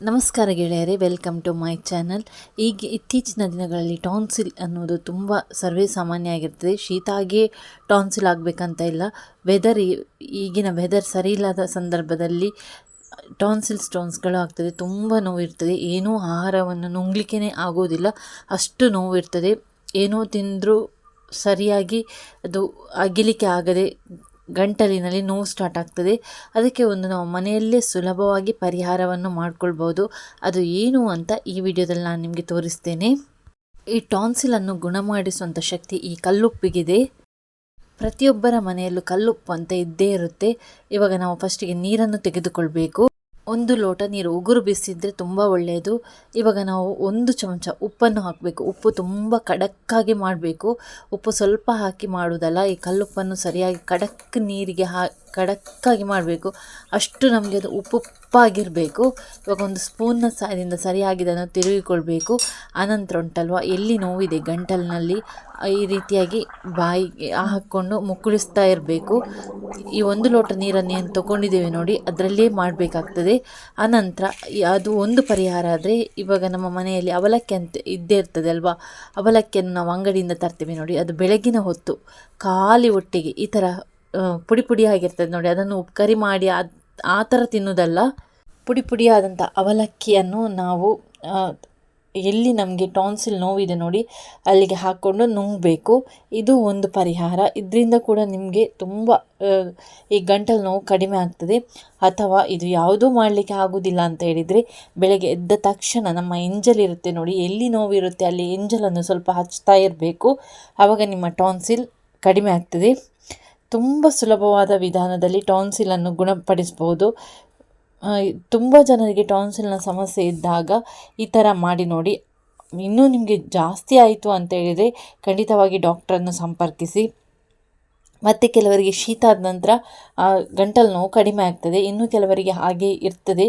ನಮಸ್ಕಾರ ಗೆಳೆಯರೇ, welcome to my channel. ಈಗ ಇತ್ತೀಚಿನ ದಿನಗಳಲ್ಲಿ ಟಾನ್ಸಿಲ್ ಅನ್ನೋದು ತುಂಬ ಸರ್ವೇ ಸಾಮಾನ್ಯ ಆಗಿರ್ತದೆ. ಶೀತ ಆಗಿಯೇ ಟಾನ್ಸಿಲ್ ಆಗಬೇಕಂತ ಇಲ್ಲ. ಈಗಿನ ವೆದರ್ ಸರಿ ಇಲ್ಲದ ಸಂದರ್ಭದಲ್ಲಿ ಸ್ಟೋನ್ಸ್ಗಳು ಆಗ್ತದೆ. ತುಂಬ ನೋವಿರ್ತದೆ. ಏನೂ ಆಹಾರವನ್ನು ನುಂಗ್ಲಿಕ್ಕೇ ಆಗೋದಿಲ್ಲ, ಅಷ್ಟು ನೋವಿರ್ತದೆ. ಏನೋ ತಿಂದರೂ ಸರಿಯಾಗಿ ಅದು ಅಗಿಲಿಕ್ಕೆ ಆಗದೆ ಗಂಟಲಿನಲ್ಲಿ ನೋವು ಸ್ಟಾರ್ಟ್ ಆಗ್ತದೆ. ಅದಕ್ಕೆ ನಾವು ಮನೆಯಲ್ಲೇ ಸುಲಭವಾಗಿ ಪರಿಹಾರವನ್ನು ಮಾಡ್ಕೊಳ್ಬೋದು. ಅದು ಏನು ಅಂತ ಈ ವಿಡಿಯೋದಲ್ಲಿ ನಾನು ನಿಮಗೆ ತೋರಿಸ್ತೇನೆ. ಈ ಟಾನ್ಸಿಲನ್ನು ಗುಣ ಮಾಡಿಸುವಂಥ ಶಕ್ತಿ ಈ ಕಲ್ಲುಪ್ಪಿಗಿದೆ. ಪ್ರತಿಯೊಬ್ಬರ ಮನೆಯಲ್ಲೂ ಕಲ್ಲುಪ್ಪು ಅಂತ ಇದ್ದೇ ಇರುತ್ತೆ. ಇವಾಗ ನಾವು ಫಸ್ಟಿಗೆ ನೀರನ್ನು ತೆಗೆದುಕೊಳ್ಬೇಕು. 1 ಲೋಟ ನೀರು ಉಗುರು ಬಿಸಿದ್ರೆ ತುಂಬ ಒಳ್ಳೆಯದು. ಇವಾಗ ನಾವು 1 ಚಮಚ ಉಪ್ಪನ್ನು ಹಾಕಬೇಕು. ಉಪ್ಪು ತುಂಬ ಖಡಕ್ಕಾಗಿ ಮಾಡಬೇಕು. ಉಪ್ಪು ಸ್ವಲ್ಪ ಹಾಕಿ ಮಾಡುವುದಲ್ಲ. ಈ ಕಲ್ಲುಪ್ಪನ್ನು ಸರಿಯಾಗಿ ನೀರಿಗೆ ಖಡಕ್ಕಾಗಿ ಮಾಡಬೇಕು. ಅಷ್ಟು ನಮಗೆ ಅದು ಉಪ್ಪಾಗಿರಬೇಕು. ಇವಾಗ 1 ಸ್ಪೂನ್ನ ಸಹಾಯದಿಂದ ಸರಿಯಾಗಿ ಅದನ್ನು ತಿರುಗಿಕೊಳ್ಬೇಕು. ಆನಂತರ ಉಂಟಲ್ವ, ಎಲ್ಲಿ ನೋವಿದೆ ಗಂಟಲಿನಲ್ಲಿ ಈ ರೀತಿಯಾಗಿ ಬಾಯಿಗೆ ಹಾಕ್ಕೊಂಡು ಮುಕ್ಕಳಿಸ್ತಾ ಇರಬೇಕು. ಈ 1 ಲೋಟ ನೀರನ್ನು ಏನು ತೊಗೊಂಡಿದ್ದೇವೆ ನೋಡಿ, ಅದರಲ್ಲೇ ಮಾಡಬೇಕಾಗ್ತದೆ. ಆನಂತರ ಅದು ಒಂದು ಪರಿಹಾರ ಆದರೆ, ಇವಾಗ ನಮ್ಮ ಮನೆಯಲ್ಲಿ ಅವಲಕ್ಕಿ ಅಂತ ಇದ್ದೇ ಇರ್ತದೆ ಅಲ್ವಾ, ಅವಲಕ್ಕಿಯನ್ನು ನಾವು ಅಂಗಡಿಯಿಂದ ತರ್ತೇವೆ ನೋಡಿ. ಅದು ಬೆಳಗಿನ ಹೊತ್ತು ಖಾಲಿ ಹೊಟ್ಟೆಗೆ ಈ ಥರ ಪುಡಿ ಆಗಿರ್ತದೆ ನೋಡಿ, ಅದನ್ನು ಕರಿ ಮಾಡಿ ಆ ಥರ ತಿನ್ನೋದಲ್ಲ. ಪುಡಿಯಾದಂಥ ಅವಲಕ್ಕಿಯನ್ನು ನಾವು ಎಲ್ಲಿ ನಮಗೆ ಟಾನ್ಸಿಲ್ ನೋವಿದೆ ನೋಡಿ ಅಲ್ಲಿಗೆ ಹಾಕ್ಕೊಂಡು ನುಂಗಬೇಕು. ಇದು ಒಂದು ಪರಿಹಾರ. ಇದರಿಂದ ಕೂಡ ನಿಮಗೆ ತುಂಬ ಈ ಗಂಟಲು ನೋವು ಕಡಿಮೆ ಆಗ್ತದೆ. ಅಥವಾ ಇದು ಯಾವುದೂ ಮಾಡಲಿಕ್ಕೆ ಆಗೋದಿಲ್ಲ ಅಂತ ಹೇಳಿದರೆ, ಬೆಳಗ್ಗೆ ಎದ್ದ ತಕ್ಷಣ ನಮ್ಮ ಎಂಜಲ್ ಇರುತ್ತೆ ನೋಡಿ, ಎಲ್ಲಿ ನೋವಿರುತ್ತೆ ಅಲ್ಲಿ ಎಂಜಲನ್ನು ಸ್ವಲ್ಪ ಹಚ್ತಾ ಇರಬೇಕು. ಆವಾಗ ನಿಮ್ಮ ಟಾನ್ಸಿಲ್ ಕಡಿಮೆ ಆಗ್ತದೆ. ತುಂಬ ಸುಲಭವಾದ ವಿಧಾನದಲ್ಲಿ ಟಾನ್ಸಿಲನ್ನು ಗುಣಪಡಿಸ್ಬೋದು. ತುಂಬ ಜನರಿಗೆ ಟಾನ್ಸಿಲ್ನ ಸಮಸ್ಯೆ ಇದ್ದಾಗ ಈ ಥರ ಮಾಡಿ ನೋಡಿ. ಇನ್ನೂ ನಿಮಗೆ ಜಾಸ್ತಿ ಆಯಿತು ಅಂತ ಹೇಳಿದರೆ ಖಂಡಿತವಾಗಿ ಡಾಕ್ಟ್ರನ್ನು ಸಂಪರ್ಕಿಸಿ. ಮತ್ತು ಕೆಲವರಿಗೆ ಶೀತ ಆದ ನಂತರ ಗಂಟಲು ನೋವು ಕಡಿಮೆ ಆಗ್ತದೆ. ಇನ್ನು ಕೆಲವರಿಗೆ ಹಾಗೆ ಇರ್ತದೆ.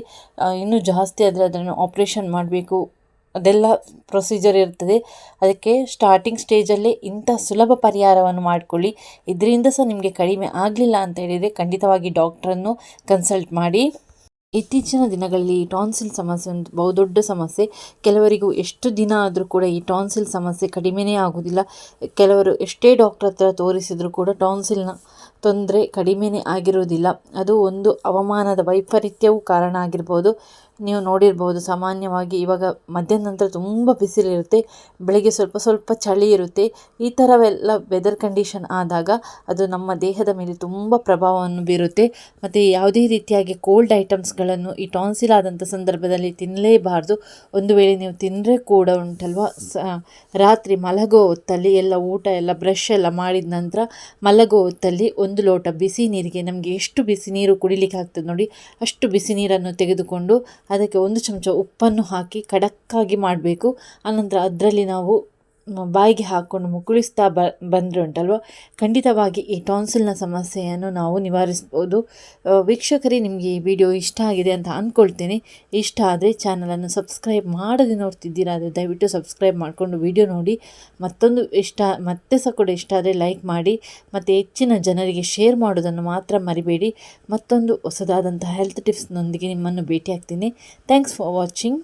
ಇನ್ನೂ ಜಾಸ್ತಿ ಆದರೆ ಅದನ್ನು ಆಪ್ರೇಷನ್ ಮಾಡಬೇಕು, ಅದೆಲ್ಲ ಪ್ರೊಸೀಜರ್ ಇರ್ತದೆ. ಅದಕ್ಕೆ ಸ್ಟಾರ್ಟಿಂಗ್ ಸ್ಟೇಜಲ್ಲೇ ಇಂಥ ಸುಲಭ ಪರಿಹಾರವನ್ನು ಮಾಡಿಕೊಳ್ಳಿ. ಇದರಿಂದ ಸಹ ನಿಮಗೆ ಕಡಿಮೆ ಆಗಲಿಲ್ಲ ಅಂತ ಹೇಳಿದರೆ ಖಂಡಿತವಾಗಿ ಡಾಕ್ಟ್ರನ್ನು ಕನ್ಸಲ್ಟ್ ಮಾಡಿ. ಇತ್ತೀಚಿನ ದಿನಗಳಲ್ಲಿ ಈ ಟಾನ್ಸಿಲ್ ಸಮಸ್ಯೆ ಒಂದು ಬಹುದೊಡ್ಡ ಸಮಸ್ಯೆ. ಕೆಲವರಿಗೂ ಎಷ್ಟು ದಿನ ಆದರೂ ಕೂಡ ಈ ಟಾನ್ಸಿಲ್ ಸಮಸ್ಯೆ ಕಡಿಮೆನೇ ಆಗೋದಿಲ್ಲ. ಕೆಲವರು ಎಷ್ಟೇ ಡಾಕ್ಟ್ರ್ ಹತ್ರ ತೋರಿಸಿದರೂ ಕೂಡ ಟಾನ್ಸಿಲ್ನ ತೊಂದರೆ ಕಡಿಮೆನೇ ಆಗಿರೋದಿಲ್ಲ. ಅದು ಒಂದು ಹವಾಮಾನದ ವೈಪರೀತ್ಯವೂ ಕಾರಣ ಆಗಿರ್ಬೋದು. ನೀವು ನೋಡಿರ್ಬೋದು, ಸಾಮಾನ್ಯವಾಗಿ ಇವಾಗ ಮಧ್ಯಾಹ್ನ ನಂತರ ತುಂಬ ಬಿಸಿಲಿರುತ್ತೆ, ಬೆಳಗ್ಗೆ ಸ್ವಲ್ಪ ಚಳಿ ಇರುತ್ತೆ. ಈ ಥರವೆಲ್ಲ ವೆದರ್ ಕಂಡೀಷನ್ ಆದಾಗ ಅದು ನಮ್ಮ ದೇಹದ ಮೇಲೆ ತುಂಬ ಪ್ರಭಾವವನ್ನು ಬೀರುತ್ತೆ. ಮತ್ತು ಯಾವುದೇ ರೀತಿಯಾಗಿ ಕೋಲ್ಡ್ ಐಟಮ್ಸ್ಗಳನ್ನು ಈ ಟಾನ್ಸಿಲ್ ಆದಂಥ ಸಂದರ್ಭದಲ್ಲಿ ತಿನ್ನಲೇಬಾರ್ದು. ಒಂದು ವೇಳೆ ನೀವು ತಿಂದರೆ ಕೂಡ ಉಂಟಲ್ವ, ರಾತ್ರಿ ಮಲಗೋ ಹೊತ್ತಲ್ಲಿ ಊಟ ಎಲ್ಲ ಬ್ರಷ್ ಎಲ್ಲ ಮಾಡಿದ ನಂತರ ಮಲಗೋ ಹೊತ್ತಲ್ಲಿ 1 ಲೋಟ ಬಿಸಿ ನೀರಿಗೆ, ನಮಗೆ ಎಷ್ಟು ಬಿಸಿ ನೀರು ಕುಡಿಲಿಕ್ಕೆ ಆಗ್ತದೆ ನೋಡಿ ಅಷ್ಟು ಬಿಸಿ ನೀರನ್ನು ತೆಗೆದುಕೊಂಡು ಅದಕ್ಕೆ 1 ಚಮಚ ಉಪ್ಪನ್ನು ಹಾಕಿ ಖಡಕ್ಕಾಗಿ ಮಾಡಬೇಕು. ಆನಂತರ ಅದರಲ್ಲಿ ನಾವು ಬಾಯಿಗೆ ಹಾಕ್ಕೊಂಡು ಮುಕ್ಕಳಿಸ್ತಾ ಬಂದರೆ ಉಂಟಲ್ವ, ಖಂಡಿತವಾಗಿ ಈ ಟಾನ್ಸಿಲ್ನ ಸಮಸ್ಯೆಯನ್ನು ನಾವು ನಿವಾರಿಸ್ಬೋದು. ವೀಕ್ಷಕರೇ, ನಿಮಗೆ ಈ ವಿಡಿಯೋ ಇಷ್ಟ ಆಗಿದೆ ಅಂತ ಅಂದ್ಕೊಳ್ತೇನೆ. ಇಷ್ಟ ಆದರೆ ಚಾನಲನ್ನು ಸಬ್ಸ್ಕ್ರೈಬ್ ಮಾಡದೆ ನೋಡ್ತಿದ್ದೀರಾ ಆದರೆ ದಯವಿಟ್ಟು ಸಬ್ಸ್ಕ್ರೈಬ್ ಮಾಡಿಕೊಂಡು ವಿಡಿಯೋ ನೋಡಿ. ಮತ್ತೆ ಸಹ ಕೂಡ ಇಷ್ಟ ಆದರೆ ಲೈಕ್ ಮಾಡಿ. ಮತ್ತು ಹೆಚ್ಚಿನ ಜನರಿಗೆ ಶೇರ್ ಮಾಡೋದನ್ನು ಮಾತ್ರ ಮರಿಬೇಡಿ. ಮತ್ತೊಂದು ಹೊಸದಾದಂಥ ಹೆಲ್ತ್ ಟಿಪ್ಸ್ನೊಂದಿಗೆ ನಿಮ್ಮನ್ನು ಭೇಟಿ ಆಗ್ತೀನಿ. Thanks for watching.